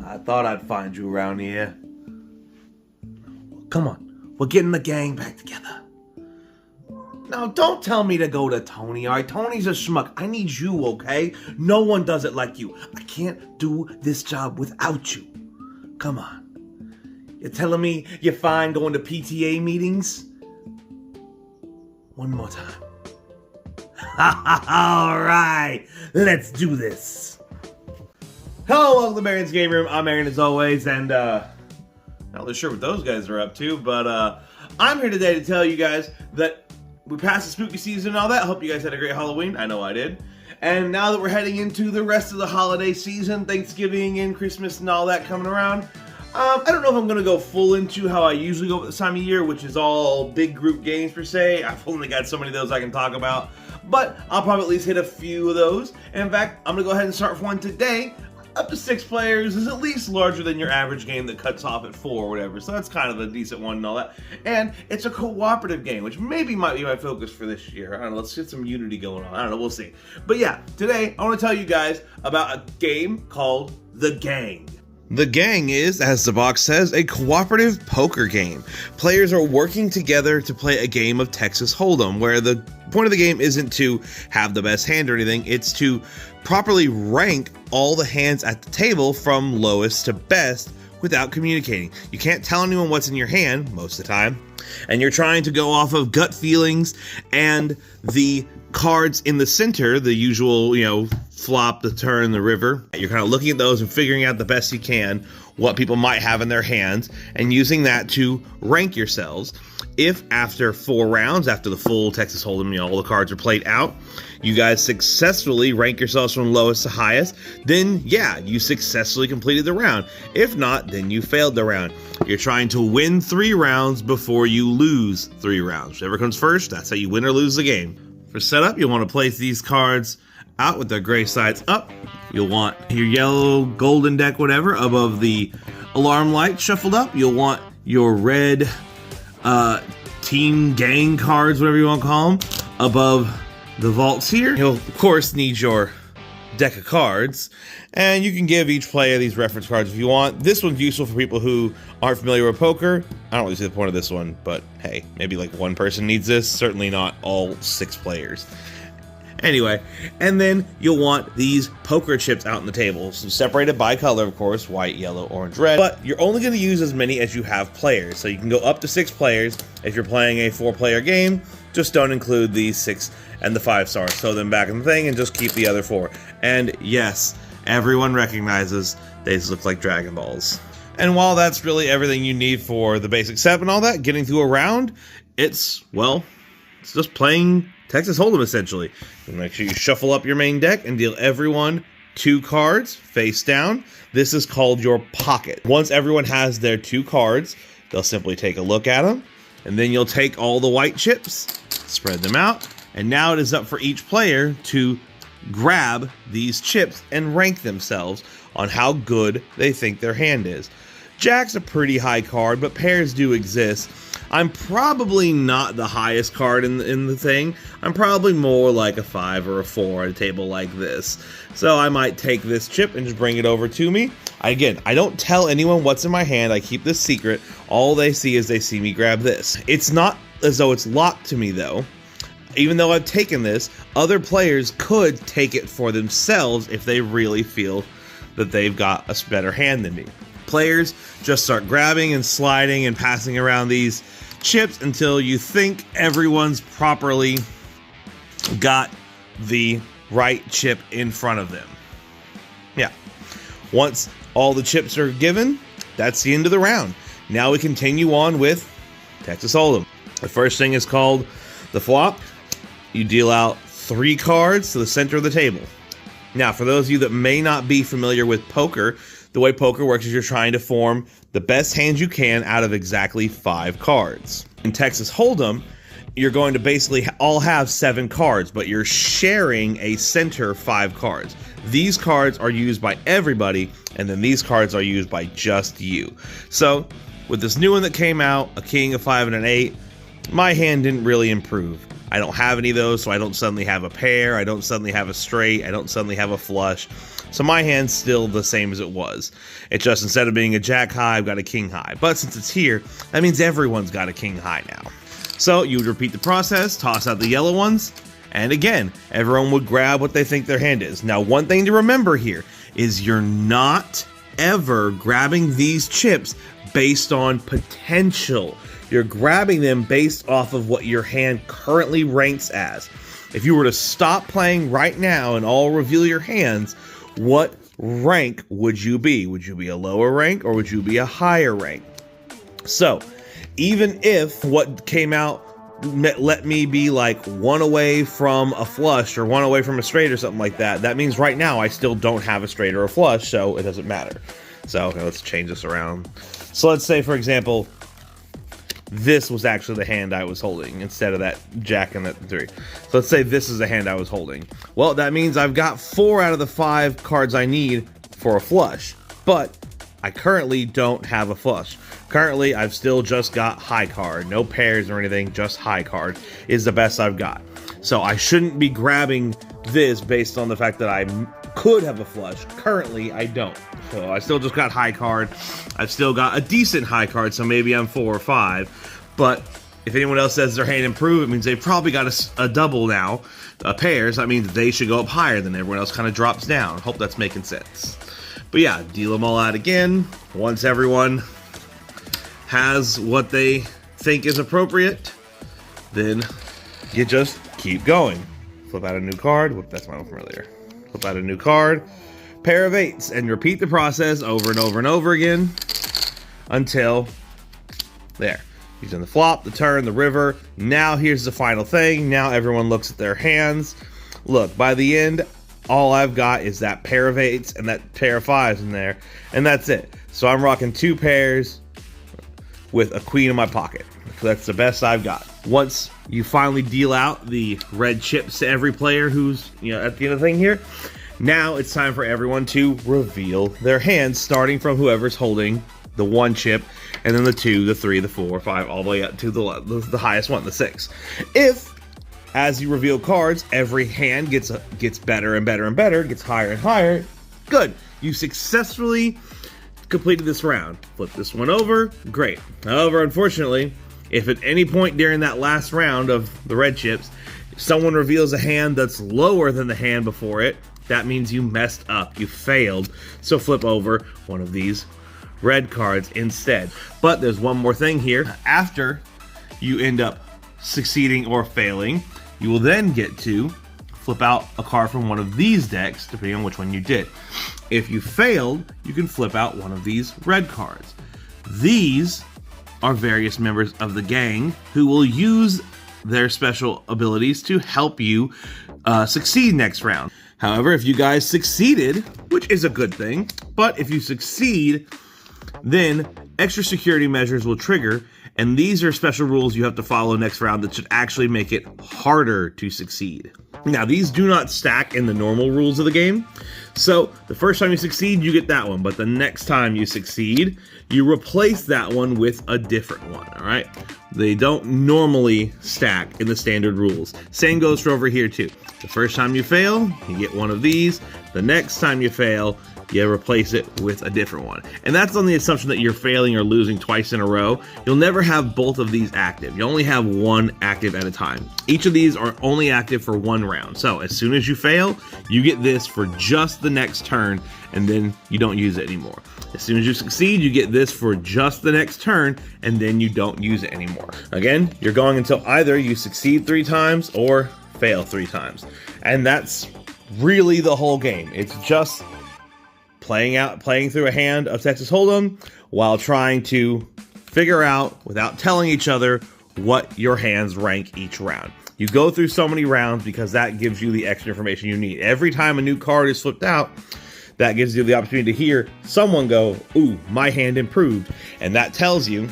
I thought I'd find you around here. Come on, we're getting the gang back together. Now, don't tell me to go to Tony, alright? Tony's a schmuck. I need you, okay? No one does it like you. I can't do this job without you. Come on. You're telling me you're fine going to PTA meetings? One more time. Alright, let's do this. Hello, welcome to Marion's Game Room. I'm Marion as always, and not really sure what those guys are up to, but I'm here today to tell you guys that we passed the spooky season and all that. I hope you guys had a great Halloween. I know I did. And now that we're heading into the rest of the holiday season, Thanksgiving and Christmas and all that coming around, I don't know if I'm going to go full into how I usually go at this time of year, which is all big group games per se. I've only got so many of those I can talk about, but I'll probably at least hit a few of those. And in fact, I'm going to go ahead and start with one today. Up to 6 players is at least larger than your average game that cuts off at 4 or whatever, so that's kind of a decent one and all that. And it's a cooperative game, which maybe might be my focus for this year. I don't know, let's get some unity going on. I don't know, we'll see. But yeah, today I want to tell you guys about a game called The Gang. The Gang is, as the box says, a cooperative poker game. Players are working together to play a game of Texas Hold'em, where the point of the game isn't to have the best hand or anything, it's to properly rank all the hands at the table from lowest to best without communicating. You can't tell anyone what's in your hand most of the time, and you're trying to go off of gut feelings and the cards in the center, the usual, flop, the turn, the river. You're kind of looking at those and figuring out the best you can what people might have in their hands and using that to rank yourselves. If after 4 rounds, after the full Texas Hold'em, all the cards are played out, you guys successfully rank yourselves from lowest to highest, then yeah, you successfully completed the round. If not, then you failed the round. You're trying to win 3 rounds before you lose 3 rounds. Whichever comes first, that's how you win or lose the game. For setup, you'll want to place these cards out with their gray sides up. You'll want your yellow, golden deck, whatever, above the alarm light shuffled up. You'll want your red team gang cards, whatever you want to call them, above the vaults here. You'll, of course, need your deck of cards, and you can give each player these reference cards if you want. This one's useful for people who aren't familiar with poker. I don't really see the point of this one, but hey, maybe like one person needs this. Certainly not all 6 players. Anyway, and then you'll want these poker chips out on the table, so separated by color, of course, white, yellow, orange, red, but you're only going to use as many as you have players, so you can go up to 6 players. If you're playing a 4-player game, just don't include the 6 and the 5 stars, throw them back in the thing and just keep the other 4. And yes, everyone recognizes these look like Dragon Balls. And while that's really everything you need for the basic setup and all that, getting through a round, it's just playing Texas Hold'em, essentially. And make sure you shuffle up your main deck and deal everyone 2 cards face down. This is called your pocket. Once everyone has their 2 cards, they'll simply take a look at them, and then you'll take all the white chips, spread them out, and now it is up for each player to grab these chips and rank themselves on how good they think their hand is. Jack's a pretty high card, but pairs do exist. I'm probably not the highest card in the thing. I'm probably more like a 5 or a 4 at a table like this. So I might take this chip and just bring it over to me. Again, I don't tell anyone what's in my hand. I keep this secret. All they see is they see me grab this. It's not as though it's locked to me, though. Even though I've taken this, other players could take it for themselves if they really feel that they've got a better hand than me. Players just start grabbing and sliding and passing around these chips until you think everyone's properly got the right chip in front of them. Yeah. Once all the chips are given, that's the end of the round. Now we continue on with Texas Hold'em. The first thing is called the flop. You deal out 3 cards to the center of the table. Now, for those of you that may not be familiar with poker, the way poker works is you're trying to form the best hand you can out of exactly 5 cards. In Texas Hold'em, you're going to basically all have 7 cards, but you're sharing a center 5 cards. These cards are used by everybody, and then these cards are used by just you. So, with this new one that came out, a king, a 5, and an 8, my hand didn't really improve. I don't have any of those, so I don't suddenly have a pair, I don't suddenly have a straight, I don't suddenly have a flush. So my hand's still the same as it was. It's just instead of being a jack high, I've got a king high. But since it's here, that means everyone's got a king high now. So you would repeat the process, toss out the yellow ones, and again, everyone would grab what they think their hand is. Now, one thing to remember here is you're not ever grabbing these chips based on potential. You're grabbing them based off of what your hand currently ranks as. If you were to stop playing right now and all reveal your hands, what rank would you be? Would you be a lower rank or would you be a higher rank? So, even if what came out let me be like one away from a flush or one away from a straight or something like that, that means right now I still don't have a straight or a flush, so it doesn't matter. So, okay, let's change this around. So let's say, for example, this was actually the hand I was holding instead of that jack and that 3. So let's say this is the hand I was holding. Well, that means I've got 4 out of the 5 cards I need for a flush, but I currently don't have a flush. Currently, I've still just got high card. No pairs or anything, just high card is the best I've got. So I shouldn't be grabbing this based on the fact that I could have a flush. Currently, I don't. So I still just got high card. I've still got a decent high card, so maybe I'm 4 or 5. But if anyone else says their hand improved, it means they've probably got a double now. Pairs, that means they should go up higher than everyone else, kind of drops down. Hope that's making sense. But yeah, deal them all out again. Once everyone has what they think is appropriate, then you just keep going. Flip out a new card. Whoop, that's my one from earlier. Flip out a new card. Pair of 8s, and repeat the process over and over and over again until there. You've done the flop, the turn, the river. Now here's the final thing. Now everyone looks at their hands. Look, by the end, all I've got is that pair of 8s and that pair of 5s in there, and that's it. So I'm rocking 2 pairs with a queen in my pocket. That's the best I've got. Once you finally deal out the red chips to every player who's, at the end of the thing here, now it's time for everyone to reveal their hands, starting from whoever's holding the 1 chip, and then the 2, the 3, the 4, 5, all the way up to the highest one, the 6. If, as you reveal cards, every hand gets better and better and better, gets higher and higher, good. You successfully completed this round. Flip this one over, great. However, unfortunately, if at any point during that last round of the red chips, someone reveals a hand that's lower than the hand before it, that means you messed up, you failed. So flip over one of these red cards instead. But there's one more thing here. After you end up succeeding or failing, you will then get to flip out a card from one of these decks, depending on which one you did. If you failed, you can flip out one of these red cards. These are various members of the gang who will use their special abilities to help you succeed next round. However, if you guys succeeded, which is a good thing, but if you succeed, then extra security measures will trigger, and these are special rules you have to follow next round that should actually make it harder to succeed. Now, these do not stack in the normal rules of the game, so the first time you succeed, you get that one, but the next time you succeed, you replace that one with a different one, all right? They don't normally stack in the standard rules. Same goes for over here, too. The first time you fail, you get one of these. The next time you fail, you replace it with a different one. And that's on the assumption that you're failing or losing twice in a row. You'll never have both of these active. You only have one active at a time. Each of these are only active for 1 round. So as soon as you fail, you get this for just the next turn, and then you don't use it anymore. As soon as you succeed, you get this for just the next turn, and then you don't use it anymore. Again, you're going until either you succeed 3 times or fail 3 times. And that's really the whole game. It's just playing through a hand of Texas Hold'em while trying to figure out, without telling each other, what your hands rank each round. You go through so many rounds because that gives you the extra information you need. Every time a new card is flipped out, that gives you the opportunity to hear someone go, ooh, my hand improved. And that tells you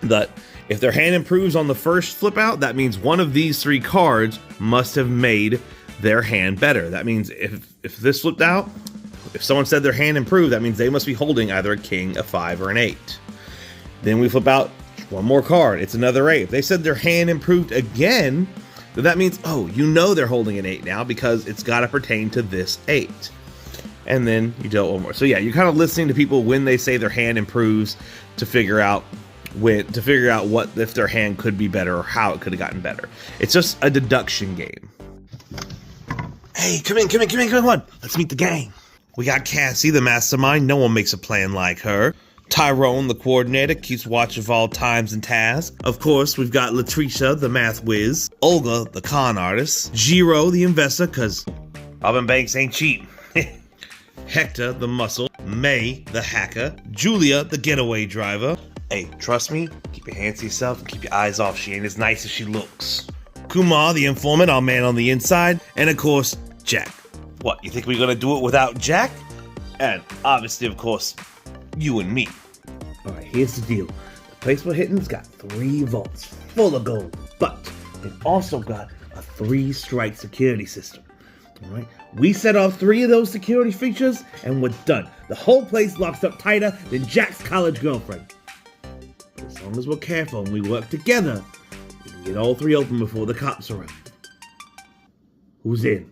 that if their hand improves on the first flip out, that means one of these 3 cards must have made their hand better. That means if this flipped out, if someone said their hand improved, that means they must be holding either a king, a 5, or an 8. Then we flip out one more card. It's another 8. If they said their hand improved again, But that means, oh, you know they're holding an 8 now because it's got to pertain to this 8. And then you dealt one more. So yeah, you're kind of listening to people when they say their hand improves to figure out what if their hand could be better or how it could have gotten better. It's just a deduction game. Hey, come on. Let's meet the gang. We got Cassie, the mastermind. No one makes a plan like her. Tyrone, the coordinator, keeps watch of all times and tasks. Of course, we've got Latricia, the math whiz. Olga, the con artist. Jiro, the investor, cause robbing banks ain't cheap. Hector, the muscle. May, the hacker. Julia, the getaway driver. Hey, trust me, keep your hands to yourself and keep your eyes off. She ain't as nice as she looks. Kumar, the informant, our man on the inside. And of course, Jack. What, you think we're gonna do it without Jack? And obviously, of course, you and me. Alright, here's the deal. The place we're hitting's got 3 vaults full of gold, but they've also got a 3-strike security system. Alright, we set off 3 of those security features, and we're done. The whole place locks up tighter than Jack's college girlfriend. But as long as we're careful and we work together, we can get all 3 open before the cops arrive. Who's in?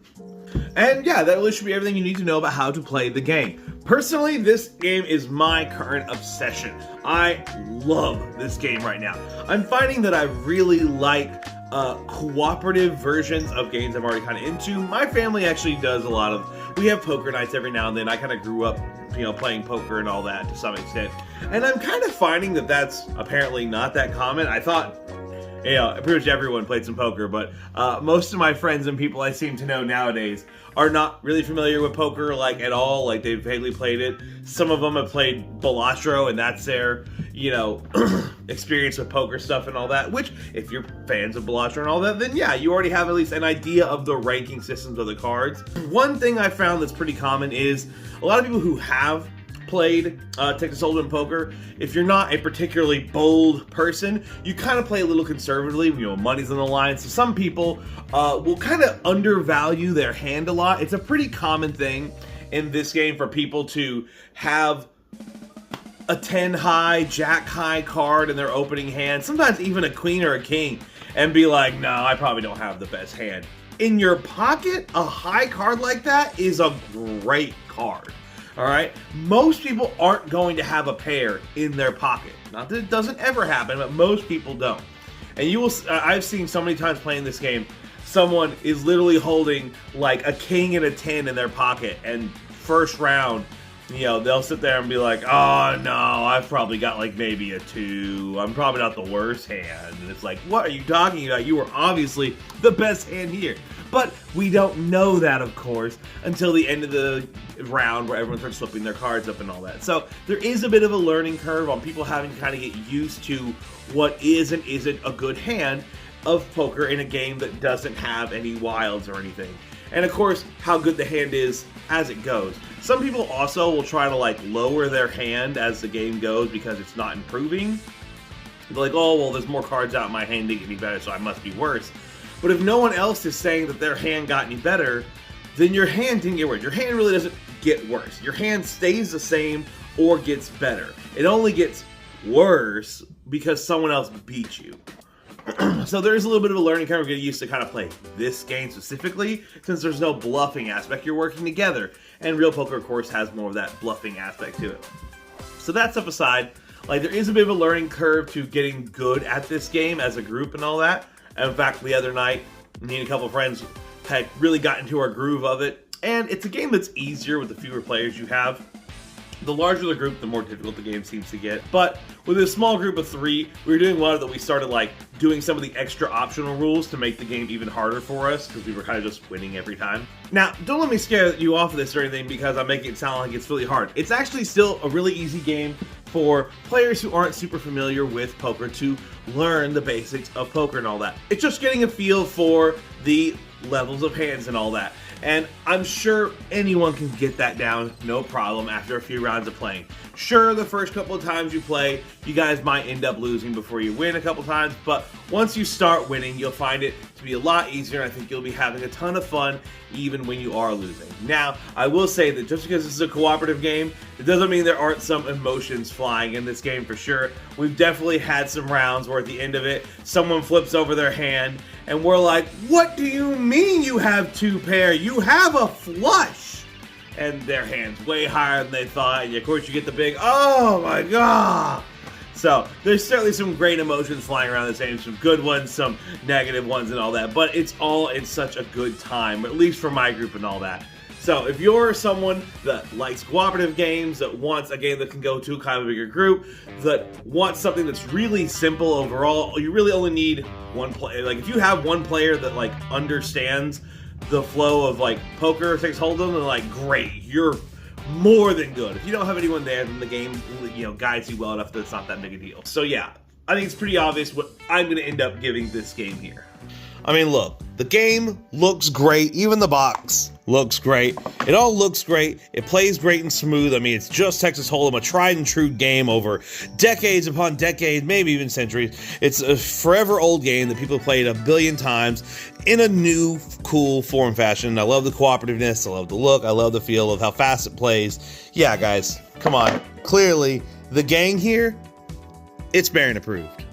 And yeah, that really should be everything you need to know about how to play the game. Personally, this game is my current obsession. I love this game right now. I'm finding that I really like cooperative versions of games I'm already kind of into. My family actually does a lot of, we have poker nights every now and then. I kind of grew up, playing poker and all that to some extent. And I'm kind of finding that that's apparently not that common. I thought, pretty much everyone played some poker, but most of my friends and people I seem to know nowadays are not really familiar with poker, like, at all. Like, they've vaguely played it. Some of them have played Balatro, and that's their, experience with poker stuff and all that, which, if you're fans of Balatro and all that, then yeah, you already have at least an idea of the ranking systems of the cards. One thing I found that's pretty common is a lot of people who have played Texas Hold'em poker, if you're not a particularly bold person, you kind of play a little conservatively, money's on the line. So some people will kind of undervalue their hand a lot. It's a pretty common thing in this game for people to have a 10 high, jack high card in their opening hand, sometimes even a queen or a king, and be like, no, I probably don't have the best hand. In your pocket, a high card like that is a great card. All right, most people aren't going to have a pair in their pocket. Not that it doesn't ever happen, but most people don't. And you will, I've seen so many times playing this game, someone is literally holding like a king and a 10 in their pocket, and first round, they'll sit there and be like, oh no, I've probably got like maybe a 2. I'm probably not the worst hand. And it's like, what are you talking about? You were obviously the best hand here. But we don't know that, of course, until the end of the round where everyone starts flipping their cards up and all that. So there is a bit of a learning curve on people having to kind of get used to what is and isn't a good hand of poker in a game that doesn't have any wilds or anything. And of course, how good the hand is as it goes. Some people also will try to like lower their hand as the game goes because it's not improving. They're like, oh, well, there's more cards out in my hand to get any better, so I must be worse. But if no one else is saying that their hand got any better, then your hand didn't get worse. Your hand really doesn't get worse. Your hand stays the same or gets better. It only gets worse because someone else beat you. So there is a little bit of a learning curve. We're getting used to kind of play this game specifically, since there's no bluffing aspect. You're working together. And real poker, of course, has more of that bluffing aspect to it. So that stuff aside, like, there is a bit of a learning curve to getting good at this game as a group and all that. And in fact, the other night, me and a couple of friends had really got into our groove of it. And it's a game that's easier with the fewer players you have. The larger the group, the more difficult the game seems to get. But with a small group of 3, we were doing one that we started like doing some of the extra optional rules to make the game even harder for us, because we were kind of just winning every time. Now, don't let me scare you off of this or anything because I'm making it sound like it's really hard. It's actually still a really easy game for players who aren't super familiar with poker to learn the basics of poker and all that. It's just getting a feel for the levels of hands and all that. And I'm sure anyone can get that down, no problem, after a few rounds of playing. Sure, the first couple of times you play, you guys might end up losing before you win a couple times, but once you start winning, you'll find it to be a lot easier, and I think you'll be having a ton of fun even when you are losing. Now, I will say that just because this is a cooperative game, it doesn't mean there aren't some emotions flying in this game for sure. We've definitely had some rounds where at the end of it, someone flips over their hand, And we're like, what do you mean you have 2 pair? You have a flush. And their hand's way higher than they thought. And of course you get the big, oh my god. So there's certainly some great emotions flying around this game, some good ones, some negative ones and all that, but it's all in such a good time, at least for my group and all that. So if you're someone that likes cooperative games, that wants a game that can go to kind of a bigger group, that wants something that's really simple overall, you really only need one player. Like if you have one player that like understands the flow of like poker or Texas Hold'em, then like great, you're more than good. If you don't have anyone there, then the game, guides you well enough that it's not that big a deal. So yeah, I think it's pretty obvious what I'm going to end up giving this game here. I mean, look, the game looks great. Even the box looks great. It all looks great. It plays great and smooth. I mean, it's just Texas Hold'em, a tried and true game over decades upon decades, maybe even centuries. It's a forever old game that people played a billion times in a new, cool form factor. I love the cooperativeness. I love the look. I love the feel of how fast it plays. Yeah, guys, come on. Clearly, the gang here, it's Baron approved.